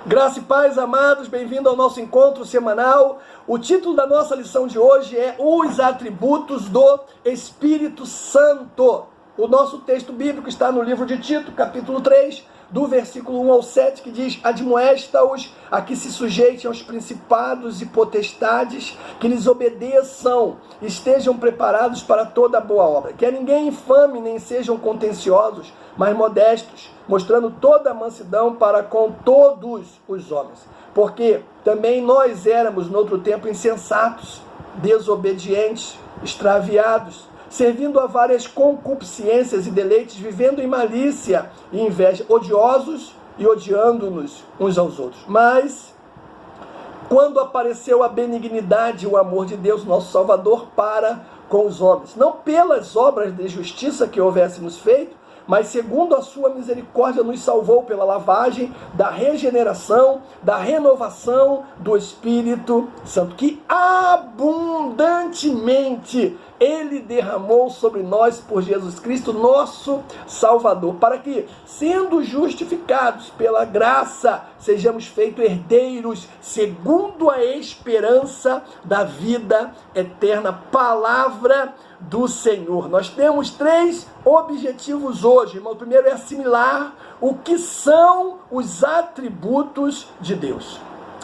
Graça e paz, amados, bem-vindo ao nosso encontro semanal. O título da nossa lição de hoje é Os Atributos do Espírito Santo. O nosso texto bíblico está no livro de Tito, capítulo 3, do versículo 1 ao 7, que diz: admoesta-os a que se sujeitem aos principados e potestades, que lhes obedeçam, estejam preparados para toda boa obra. Que a ninguém infame, nem sejam contenciosos, mas modestos, mostrando toda a mansidão para com todos os homens. Porque também nós éramos, no outro tempo, insensatos, desobedientes, extraviados, servindo a várias concupiscências e deleites, vivendo em malícia e inveja, odiosos e odiando-nos uns aos outros. Mas, quando apareceu a benignidade e o amor de Deus, nosso Salvador, para com os homens, não pelas obras de justiça que houvéssemos feito, mas segundo a sua misericórdia nos salvou pela lavagem da regeneração, da renovação do Espírito Santo, que abundantemente Ele derramou sobre nós por Jesus Cristo, nosso Salvador, para que, sendo justificados pela graça, sejamos feitos herdeiros segundo a esperança da vida eterna. Palavra do Senhor. Nós temos 3 objetivos hoje, irmão. O primeiro é assimilar o que são os atributos de Deus.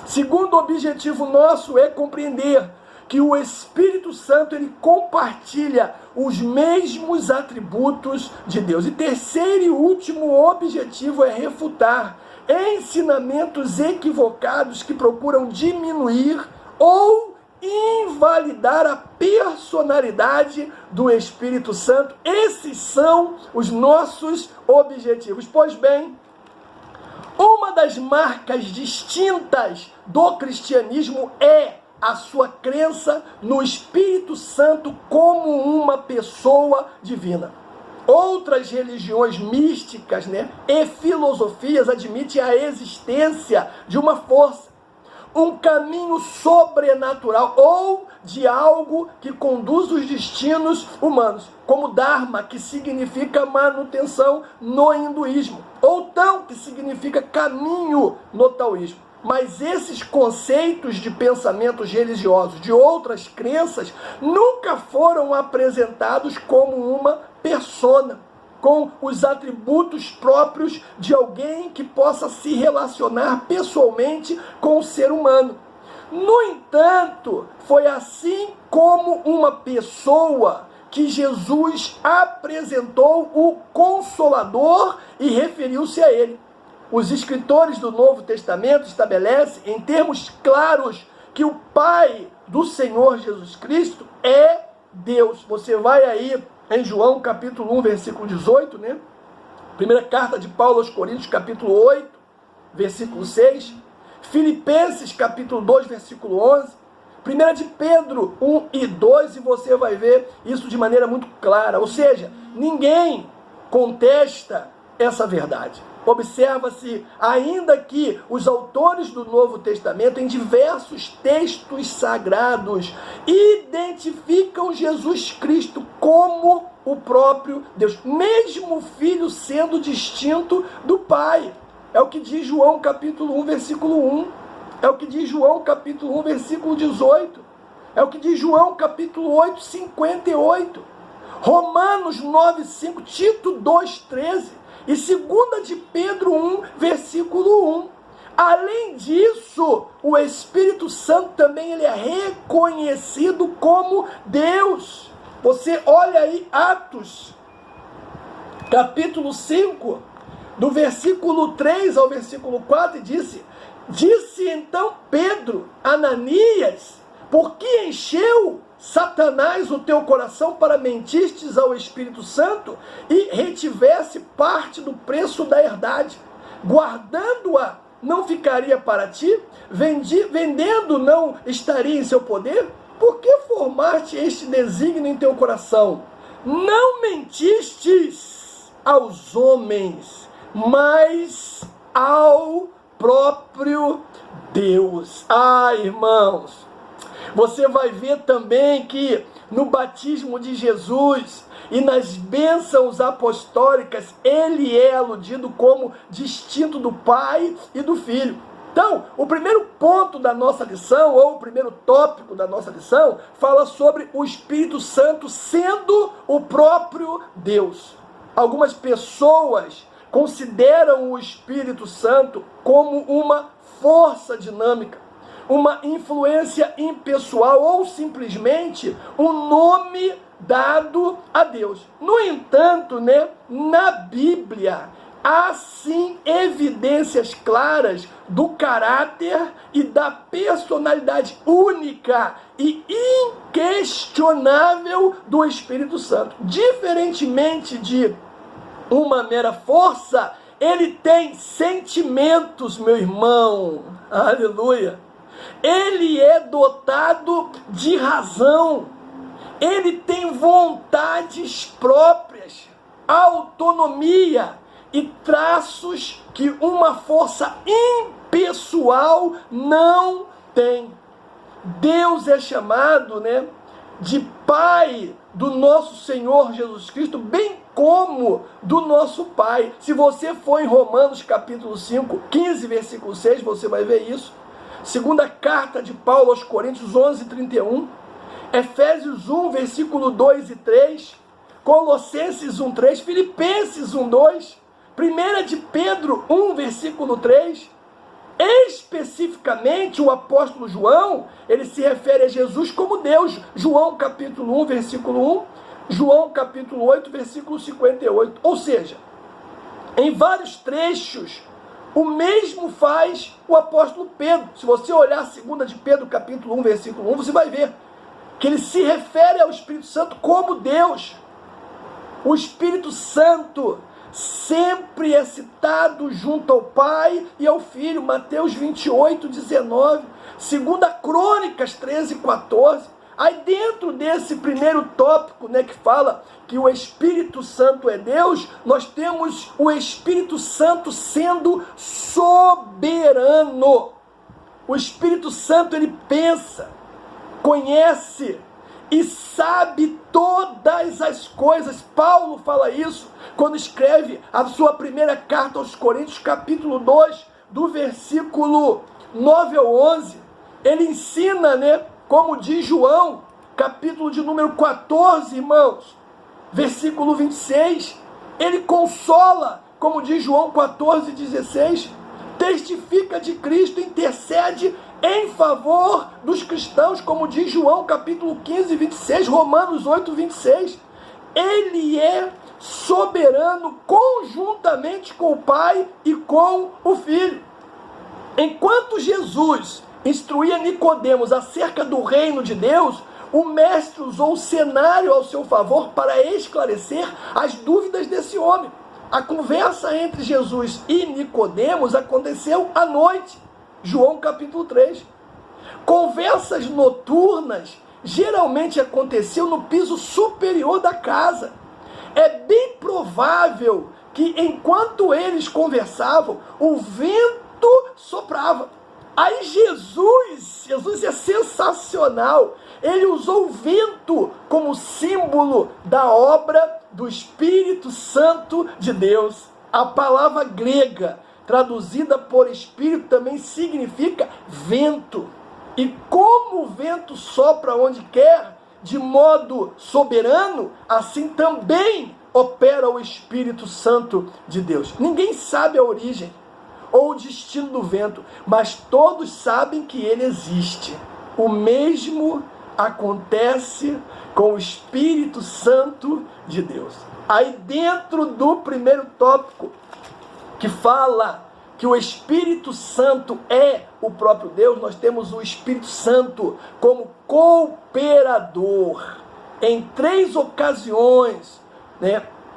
Segundo objetivo nosso é compreender que o Espírito Santo, ele compartilha os mesmos atributos de Deus. E terceiro e último objetivo é refutar ensinamentos equivocados que procuram diminuir ou invalidar a personalidade do Espírito Santo. Esses são os nossos objetivos. Pois bem, uma das marcas distintas do cristianismo é a sua crença no Espírito Santo como uma pessoa divina. Outras religiões místicas, e filosofias admitem a existência de uma força, um caminho sobrenatural ou de algo que conduz os destinos humanos, como Dharma, que significa manutenção no hinduísmo, ou Tao, que significa caminho no taoísmo. Mas esses conceitos de pensamentos religiosos de outras crenças nunca foram apresentados como uma persona, com os atributos próprios de alguém que possa se relacionar pessoalmente com o ser humano. No entanto, foi assim como uma pessoa que Jesus apresentou o Consolador e referiu-se a ele. Os escritores do Novo Testamento estabelecem em termos claros que o Pai do Senhor Jesus Cristo é Deus. Você vai aí em João capítulo 1, versículo 18, Primeira carta de Paulo aos Coríntios, capítulo 8, versículo 6. Filipenses, capítulo 2, versículo 11. 1 de Pedro 1 e 2, e você vai ver isso de maneira muito clara. Ou seja, ninguém contesta essa verdade. Observa-se ainda que os autores do Novo Testamento, em diversos textos sagrados, identificam Jesus Cristo como o próprio Deus, mesmo o Filho sendo distinto do Pai. É o que diz João capítulo 1, versículo 1. É o que diz João capítulo 1, versículo 18. É o que diz João capítulo 8, 58. Romanos 9, 5. Tito 2, 13. E 2 de Pedro 1, versículo 1. Além disso, o Espírito Santo também ele é reconhecido como Deus. Você olha aí Atos, capítulo 5, do versículo 3 ao versículo 4, e disse então Pedro, Ananias, por que encheu Satanás o teu coração para mentistes ao Espírito Santo e retivesse parte do preço da herdade? Guardando-a, não ficaria para ti? Vendendo, não estaria em seu poder? Por que formaste este desígnio em teu coração? Não mentistes aos homens, mas ao próprio Deus. Irmãos, você vai ver também que no batismo de Jesus e nas bênçãos apostólicas, ele é aludido como distinto do Pai e do Filho. Então, o primeiro ponto da nossa lição, ou o primeiro tópico da nossa lição, fala sobre o Espírito Santo sendo o próprio Deus. Algumas pessoas consideram o Espírito Santo como uma força dinâmica, uma influência impessoal ou simplesmente um nome dado a Deus. No entanto, na Bíblia, há sim evidências claras do caráter e da personalidade única e inquestionável do Espírito Santo. Diferentemente de uma mera força, ele tem sentimentos, meu irmão. Aleluia! Ele é dotado de razão. Ele tem vontades próprias, autonomia e traços que uma força impessoal não tem. Deus é chamado, de Pai do nosso Senhor Jesus Cristo, bem como do nosso Pai. Se você for em Romanos capítulo 5, 15, versículo 6, você vai ver isso. Segunda carta de Paulo aos Coríntios 11, 31. Efésios 1, versículo 2 e 3. Colossenses 1, 3. Filipenses 1, 2. 1 de Pedro 1, versículo 3. Especificamente, o apóstolo João, ele se refere a Jesus como Deus. João capítulo 1, versículo 1. João capítulo 8, versículo 58. Ou seja, em vários trechos, o mesmo faz o apóstolo Pedro. Se você olhar 2 de Pedro capítulo 1, versículo 1, você vai ver que ele se refere ao Espírito Santo como Deus. O Espírito Santo sempre é citado junto ao Pai e ao Filho. Mateus 28, 19. 2 Crônicas 13, 14. Aí dentro desse primeiro tópico, que fala que o Espírito Santo é Deus, nós temos o Espírito Santo sendo soberano. O Espírito Santo, ele pensa, conhece e sabe todas as coisas. Paulo fala isso quando escreve a sua primeira carta aos Coríntios, capítulo 2, do versículo 9 ao 11. Ele ensina, como diz João, capítulo de número 14, irmãos, versículo 26. Ele consola, como diz João 14, 16. Testifica de Cristo, intercede em favor dos cristãos, como diz João capítulo 15, 26, Romanos 8, 26. Ele é soberano conjuntamente com o Pai e com o Filho. Enquanto Jesus instruía Nicodemos acerca do reino de Deus, o mestre usou o cenário ao seu favor para esclarecer as dúvidas desse homem. A conversa entre Jesus e Nicodemos aconteceu à noite, João capítulo 3. Conversas noturnas geralmente aconteciam no piso superior da casa. É bem provável que enquanto eles conversavam, o vento soprava. Aí Jesus é sensacional. Ele usou o vento como símbolo da obra do Espírito Santo de Deus. A palavra grega, traduzida por Espírito, também significa vento. E como o vento sopra onde quer, de modo soberano, assim também opera o Espírito Santo de Deus. Ninguém sabe a origem ou o destino do vento, mas todos sabem que ele existe. O mesmo acontece com o Espírito Santo de Deus. Aí dentro do primeiro tópico, que fala que o Espírito Santo é o próprio Deus, nós temos o Espírito Santo como cooperador. Em 3 ocasiões,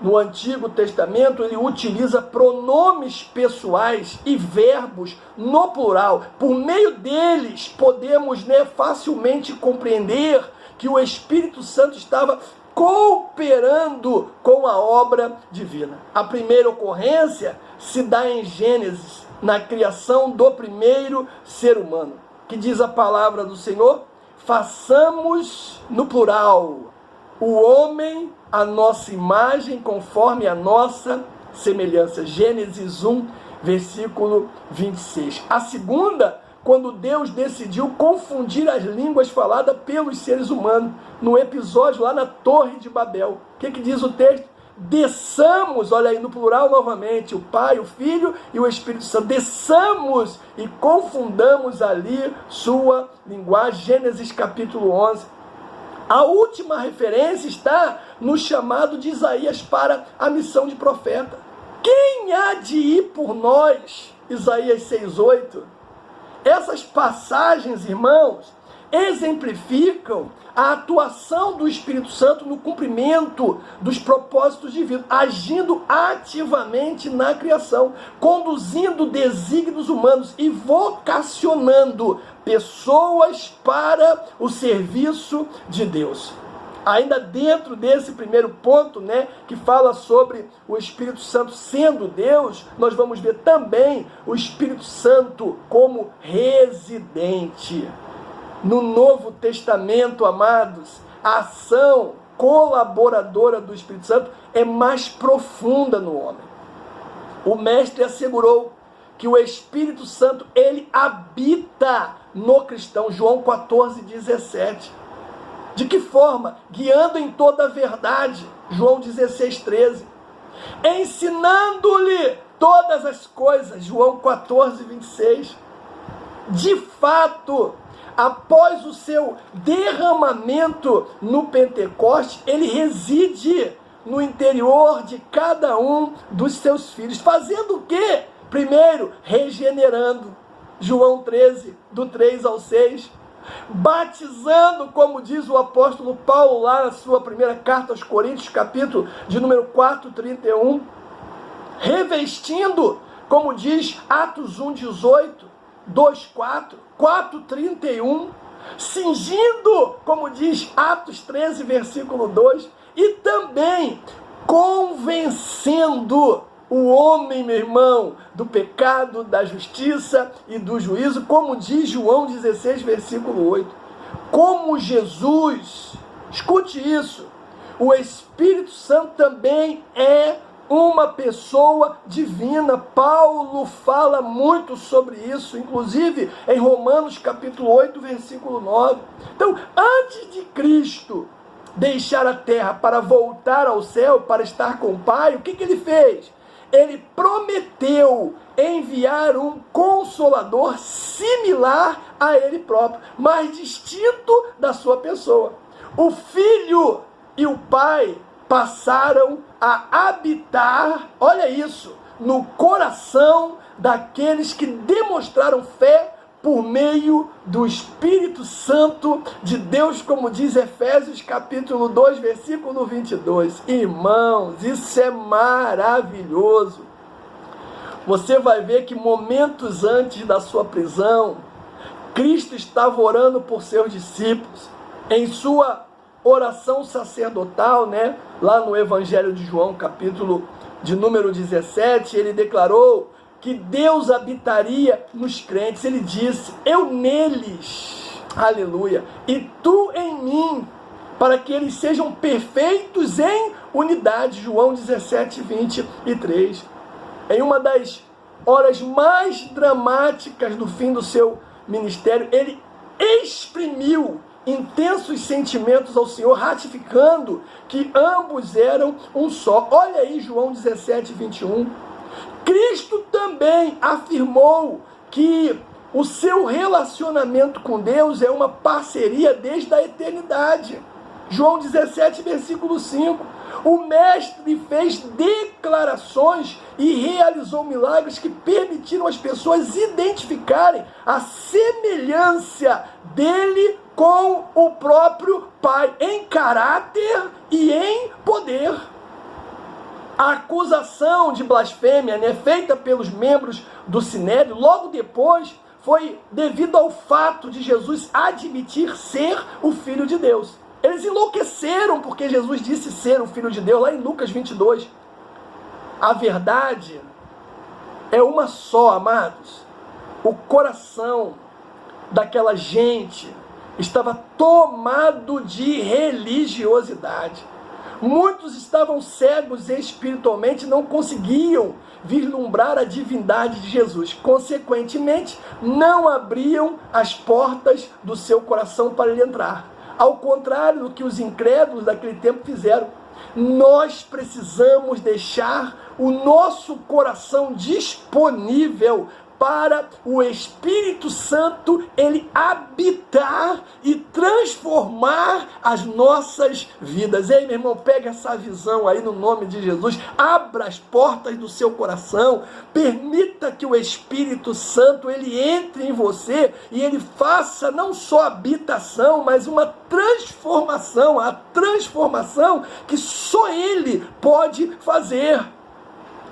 no Antigo Testamento, ele utiliza pronomes pessoais e verbos no plural. Por meio deles, podemos facilmente compreender que o Espírito Santo estava cooperando com a obra divina. A primeira ocorrência se dá em Gênesis, na criação do primeiro ser humano, que diz a palavra do Senhor: façamos, no plural, o homem à nossa imagem, conforme a nossa semelhança. Gênesis 1, versículo 26. A segunda, quando Deus decidiu confundir as línguas faladas pelos seres humanos, no episódio lá na Torre de Babel. O que diz o texto? Desçamos, olha aí no plural novamente, o Pai, o Filho e o Espírito Santo, desçamos e confundamos ali sua linguagem. Gênesis capítulo 11. A última referência está no chamado de Isaías para a missão de profeta. Quem há de ir por nós? Isaías 6:8. Essas passagens, irmãos, exemplificam a atuação do Espírito Santo no cumprimento dos propósitos divinos, agindo ativamente na criação, conduzindo desígnios humanos e vocacionando pessoas para o serviço de Deus. Ainda dentro desse primeiro ponto, que fala sobre o Espírito Santo sendo Deus, nós vamos ver também o Espírito Santo como residente. No Novo Testamento, amados, a ação colaboradora do Espírito Santo é mais profunda no homem. O Mestre assegurou que o Espírito Santo, ele habita no cristão. João 14:17. De que forma? Guiando em toda a verdade. João 16:13. Ensinando-lhe todas as coisas. João 14:26. De fato, após o seu derramamento no Pentecoste, ele reside no interior de cada um dos seus filhos. Fazendo o quê? Primeiro, regenerando. João 13, do 3 ao 6. Batizando, como diz o apóstolo Paulo lá na sua primeira carta aos Coríntios, capítulo de número 4, 31. Revestindo, como diz Atos 1:18, 2:4, 4:31. Cingindo, como diz Atos 13, versículo 2. E também convencendo o homem, meu irmão, do pecado, da justiça e do juízo, como diz João 16, versículo 8. Como Jesus, escute isso, o Espírito Santo também é uma pessoa divina. Paulo fala muito sobre isso, inclusive em Romanos capítulo 8, versículo 9. Então, antes de Cristo deixar a terra para voltar ao céu, para estar com o Pai, o que ele fez? Ele prometeu enviar um consolador similar a ele próprio, mas distinto da sua pessoa. O Filho e o Pai passaram a habitar, olha isso, no coração daqueles que demonstraram fé por meio do Espírito Santo de Deus, como diz Efésios capítulo 2, versículo 22. Irmãos, isso é maravilhoso. Você vai ver que momentos antes da sua prisão, Cristo estava orando por seus discípulos. Em sua oração sacerdotal, lá no Evangelho de João, capítulo de número 17, ele declarou que Deus habitaria nos crentes. Ele disse: eu neles, aleluia, e tu em mim, para que eles sejam perfeitos em unidade. João 17, 23. Em uma das horas mais dramáticas do fim do seu ministério, ele exprimiu intensos sentimentos ao Senhor, ratificando que ambos eram um só. Olha aí João 17, 21. Cristo também afirmou que o seu relacionamento com Deus é uma parceria desde a eternidade. João 17, versículo 5. O Mestre fez declarações e realizou milagres que permitiram às pessoas identificarem a semelhança dele com o próprio Pai, em caráter e em poder. A acusação de blasfêmia, feita pelos membros do Sinédrio, logo depois foi devido ao fato de Jesus admitir ser o Filho de Deus. Eles enlouqueceram porque Jesus disse ser o Filho de Deus, lá em Lucas 22. A verdade é uma só, amados. O coração daquela gente estava tomado de religiosidade. Muitos estavam cegos espiritualmente, não conseguiam vislumbrar a divindade de Jesus. Consequentemente, não abriam as portas do seu coração para ele entrar. Ao contrário do que os incrédulos daquele tempo fizeram. Nós precisamos deixar o nosso coração disponível para o Espírito Santo, ele habitar e transformar as nossas vidas. Ei, meu irmão, pega essa visão aí no nome de Jesus, abra as portas do seu coração, permita que o Espírito Santo, ele entre em você e ele faça não só habitação, mas uma transformação, a transformação que só ele pode fazer.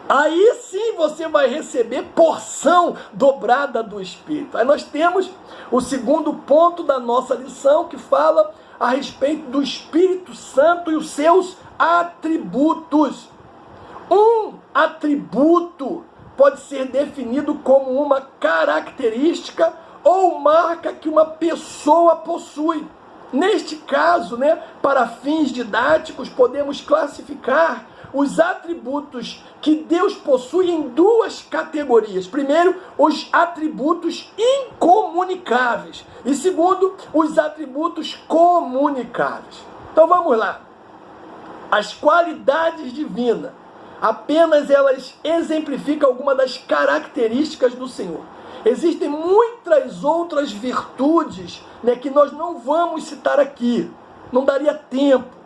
Aí sim você vai receber porção dobrada do Espírito. Aí nós temos o segundo ponto da nossa lição, que fala a respeito do Espírito Santo e os seus atributos. Um atributo pode ser definido como uma característica ou marca que uma pessoa possui. Neste caso, para fins didáticos, podemos classificar os atributos que Deus possui em duas categorias. Primeiro, os atributos incomunicáveis. E segundo, os atributos comunicáveis. Então vamos lá. As qualidades divinas, apenas elas exemplificam algumas das características do Senhor. Existem muitas outras virtudes, que nós não vamos citar aqui. Não daria tempo.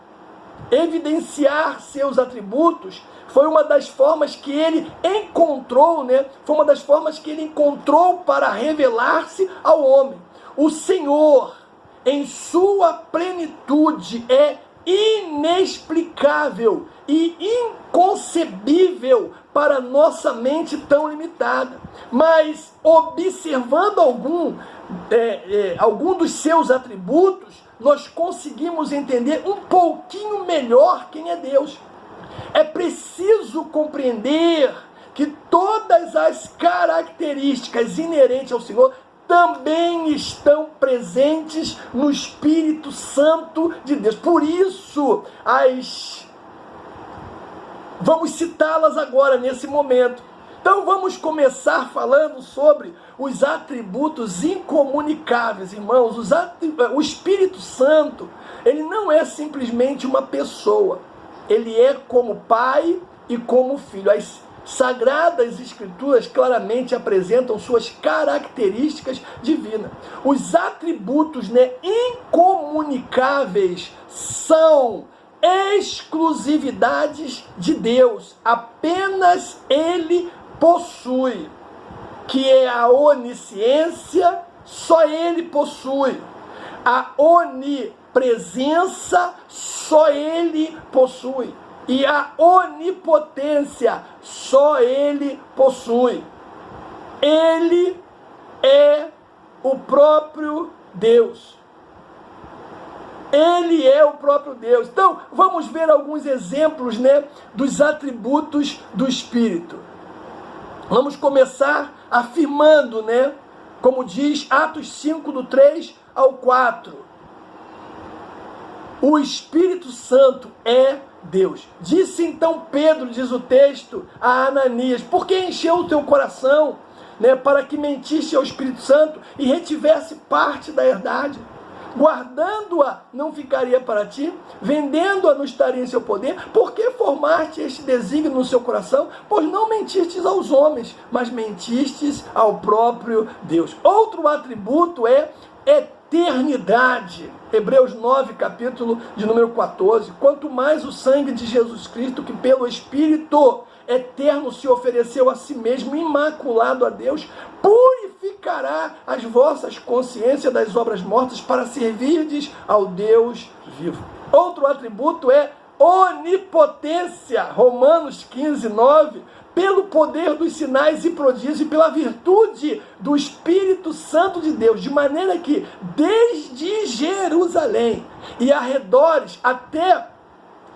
Evidenciar seus atributos foi uma das formas que ele encontrou, foi uma das formas que ele encontrou para revelar-se ao homem. O Senhor, em sua plenitude, é inexplicável e inconcebível para nossa mente tão limitada. Mas, observando algum dos seus atributos, nós conseguimos entender um pouquinho melhor quem é Deus. É preciso compreender que todas as características inerentes ao Senhor também estão presentes no Espírito Santo de Deus. Por isso, vamos citá-las agora, nesse momento. Então vamos começar falando sobre os atributos incomunicáveis, irmãos. O Espírito Santo, ele não é simplesmente uma pessoa. Ele é como Pai e como Filho. As Sagradas Escrituras claramente apresentam suas características divinas. Os atributos incomunicáveis são exclusividades de Deus. Apenas Ele possui, que é a onisciência, só Ele possui. A onipresença, só Ele possui. E a onipotência, só Ele possui. Ele é o próprio Deus. Ele é o próprio Deus. Então, vamos ver alguns exemplos, dos atributos do Espírito. Vamos começar afirmando, como diz Atos 5, do 3 ao 4. O Espírito Santo é Deus. Disse então Pedro, diz o texto, a Ananias: por que encheu o teu coração, para que mentisse ao Espírito Santo e retivesse parte da herdade? Guardando-a não ficaria para ti, vendendo-a não estaria em seu poder. Por que formaste este desígnio no seu coração? Pois não mentistes aos homens, mas mentistes ao próprio Deus. Outro atributo é eternidade. Hebreus 9, capítulo de número 14. Quanto mais o sangue de Jesus Cristo, que pelo Espírito eterno se ofereceu a si mesmo, imaculado a Deus, purificará as vossas consciências das obras mortas para servirdes ao Deus vivo. Outro atributo é onipotência. Romanos 15, 9. Pelo poder dos sinais e prodígios e pela virtude do Espírito Santo de Deus, de maneira que desde Jerusalém e arredores até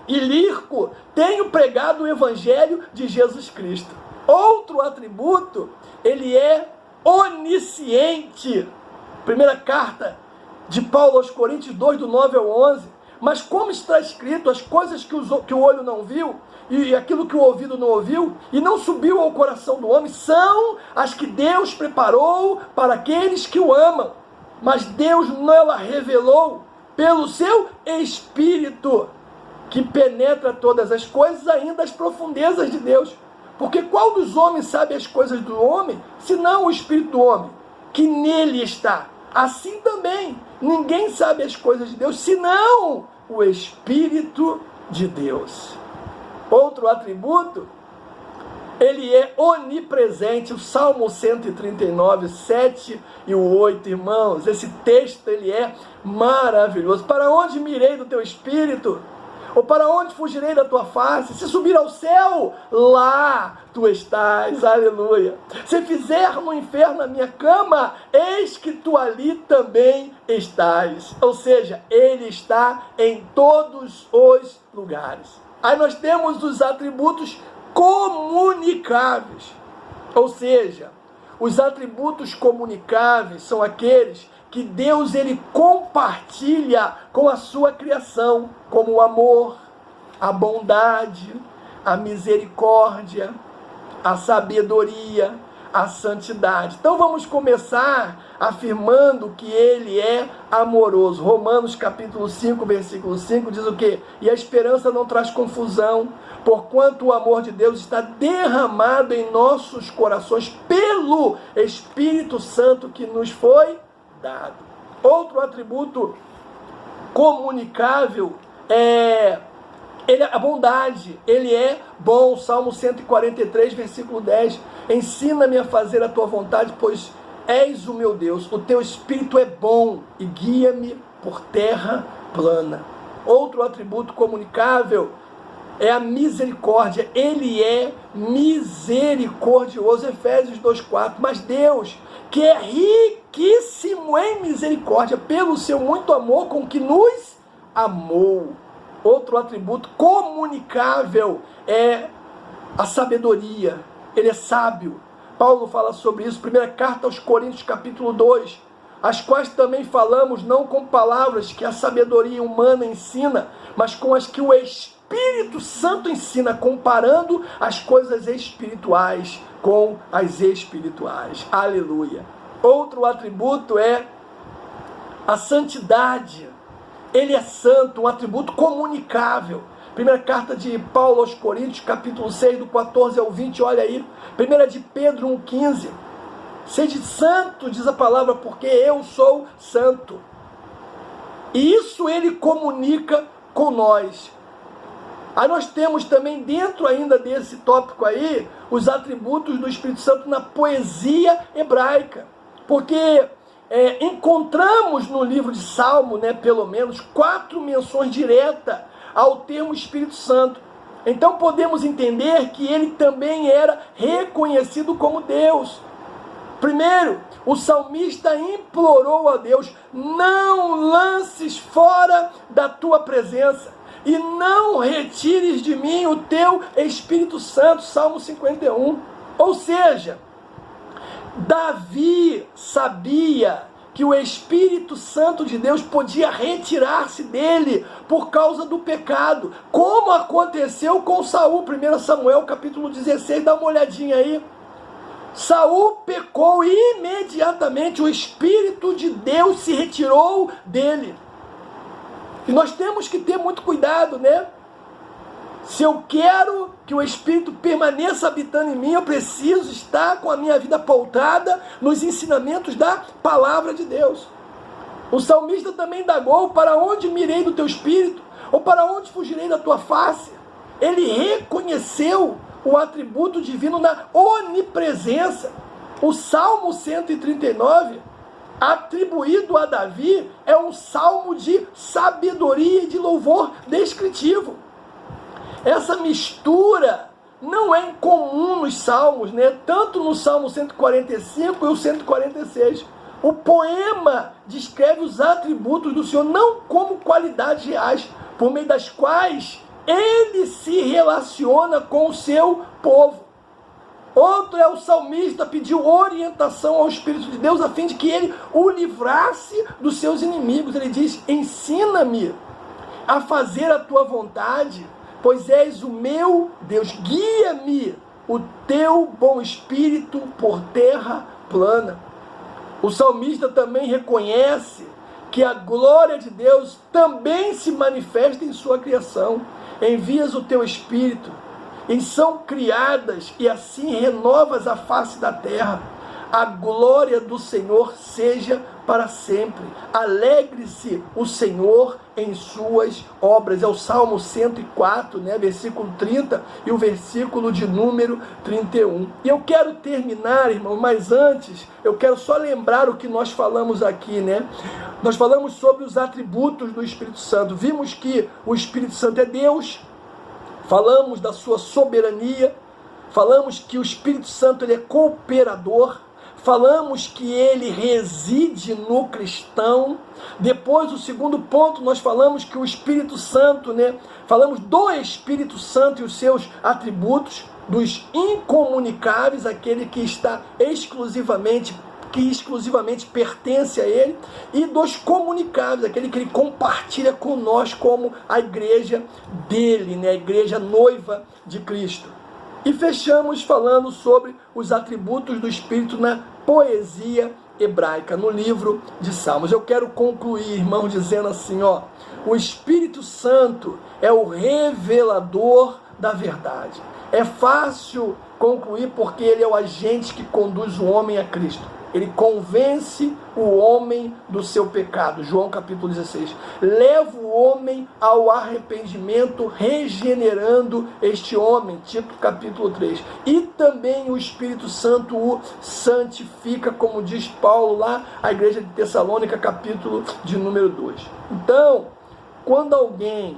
Ilírico tenho pregado o Evangelho de Jesus Cristo. Outro atributo, ele é onisciente. Primeira carta de Paulo aos Coríntios 2, do 9 ao 11. Mas como está escrito, as coisas que o olho não viu, e aquilo que o ouvido não ouviu, e não subiu ao coração do homem, são as que Deus preparou para aqueles que o amam. Mas Deus não a revelou pelo seu Espírito, que penetra todas as coisas, ainda as profundezas de Deus. Porque qual dos homens sabe as coisas do homem, senão o Espírito do homem, que nele está? Assim também, ninguém sabe as coisas de Deus, senão o Espírito de Deus. Outro atributo, ele é onipresente. O Salmo 139, 7 e 8, irmãos, esse texto ele é maravilhoso. Para onde mirei do teu Espírito? Ou para onde fugirei da tua face? Se subir ao céu, lá tu estás, aleluia. Se fizer no inferno a minha cama, eis que tu ali também estás. Ou seja, ele está em todos os lugares. Aí nós temos os atributos comunicáveis. Ou seja, os atributos comunicáveis são aqueles que Deus ele compartilha com a sua criação, como o amor, a bondade, a misericórdia, a sabedoria, a santidade. Então vamos começar afirmando que ele é amoroso. Romanos capítulo 5, versículo 5 diz o quê? E a esperança não traz confusão, porquanto o amor de Deus está derramado em nossos corações pelo Espírito Santo que nos foi dado. Outro atributo comunicável é a bondade. Ele é bom. Salmo 143, versículo 10. Ensina-me a fazer a tua vontade, pois és o meu Deus. O teu Espírito é bom e guia-me por terra plana. Outro atributo comunicável é a misericórdia. Ele é misericordioso. Efésios 2,4. Mas Deus, que é riquíssimo em misericórdia, pelo seu muito amor com que nos amou. Outro atributo comunicável é a sabedoria. Ele é sábio. Paulo fala sobre isso, primeira carta aos Coríntios, capítulo 2, as quais também falamos, não com palavras que a sabedoria humana ensina, mas com as que o Espírito Santo ensina, comparando as coisas espirituais com as espirituais. Aleluia. Outro atributo é a santidade. Ele é santo, um atributo comunicável. Primeira carta de Paulo aos Coríntios, capítulo 6, do 14 ao 20, olha aí. Primeira de Pedro 1,15. Sede santo, diz a palavra, porque eu sou santo. E isso ele comunica com nós. Aí nós temos também, dentro ainda desse tópico aí, os atributos do Espírito Santo na poesia hebraica. Porque encontramos no livro de Salmo, pelo menos 4 menções diretas ao termo Espírito Santo. Então podemos entender que ele também era reconhecido como Deus. Primeiro, o salmista implorou a Deus: não lances fora da tua presença e não retires de mim o teu Espírito Santo. Salmo 51. Ou seja, Davi sabia que o Espírito Santo de Deus podia retirar-se dele por causa do pecado, como aconteceu com Saul. 1 Samuel capítulo 16, dá uma olhadinha aí. Saul pecou e imediatamente o Espírito de Deus se retirou dele. E nós temos que ter muito cuidado, Se eu quero que o Espírito permaneça habitando em mim, eu preciso estar com a minha vida pautada nos ensinamentos da palavra de Deus. O salmista também indagou: para onde mirei do teu Espírito? Ou para onde fugirei da tua face? Ele reconheceu o atributo divino na onipresença. O Salmo 139, atribuído a Davi, é um salmo de sabedoria e de louvor descritivo. Essa mistura não é incomum nos salmos, tanto no Salmo 145 e o 146. O poema descreve os atributos do Senhor não como qualidades reais, por meio das quais ele se relaciona com o seu povo. Outro é o salmista pediu orientação ao Espírito de Deus a fim de que ele o livrasse dos seus inimigos. Ele diz: ensina-me a fazer a tua vontade, pois és o meu Deus. Guia-me o teu bom espírito por terra plana. O salmista também reconhece que a glória de Deus também se manifesta em sua criação. Envias o teu espírito e são criadas, e assim renovas a face da terra. A glória do Senhor seja para sempre. Alegre-se o Senhor em suas obras. É o Salmo 104, versículo 30 e o versículo de número 31. E eu quero terminar, irmão, mas antes eu quero só lembrar o que nós falamos aqui, Nós falamos sobre os atributos do Espírito Santo. Vimos que o Espírito Santo é Deus. Falamos da sua soberania. Falamos que o Espírito Santo ele é cooperador. Falamos que ele reside no cristão. Depois, o segundo ponto, nós falamos que o Espírito Santo, falamos do Espírito Santo e os seus atributos, dos incomunicáveis, aquele que está exclusivamente pertence a ele, e dos comunicáveis, aquele que ele compartilha com nós como a igreja dele, a igreja noiva de Cristo. E fechamos falando sobre os atributos do Espírito na poesia hebraica, no livro de Salmos. Eu quero concluir, irmão, dizendo assim, o Espírito Santo é o revelador da verdade. É fácil concluir porque ele é o agente que conduz o homem a Cristo. Ele convence o homem do seu pecado. João capítulo 16. Leva o homem ao arrependimento, regenerando este homem. Tito capítulo 3. E também o Espírito Santo o santifica, como diz Paulo lá, a igreja de Tessalônica, capítulo de número 2. Então, quando alguém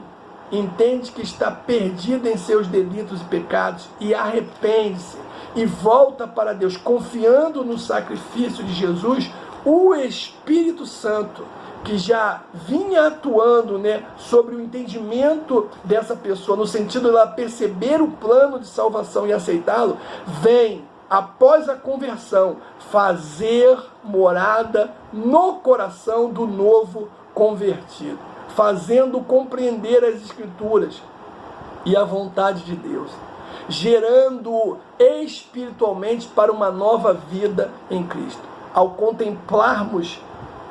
entende que está perdido em seus delitos e pecados e arrepende-se e volta para Deus confiando no sacrifício de Jesus, o Espírito Santo, que já vinha atuando sobre o entendimento dessa pessoa, no sentido de ela perceber o plano de salvação e aceitá-lo, vem, após a conversão, fazer morada no coração do novo convertido, fazendo compreender as Escrituras e a vontade de Deus, gerando espiritualmente para uma nova vida em Cristo. Ao contemplarmos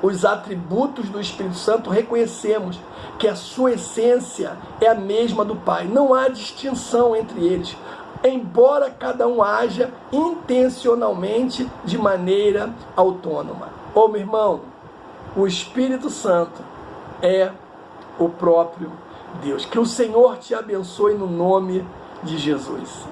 os atributos do Espírito Santo, reconhecemos que a sua essência é a mesma do Pai. Não há distinção entre eles, embora cada um haja intencionalmente de maneira autônoma. Meu irmão, o Espírito Santo é o próprio Deus. Que o Senhor te abençoe no nome de Jesus.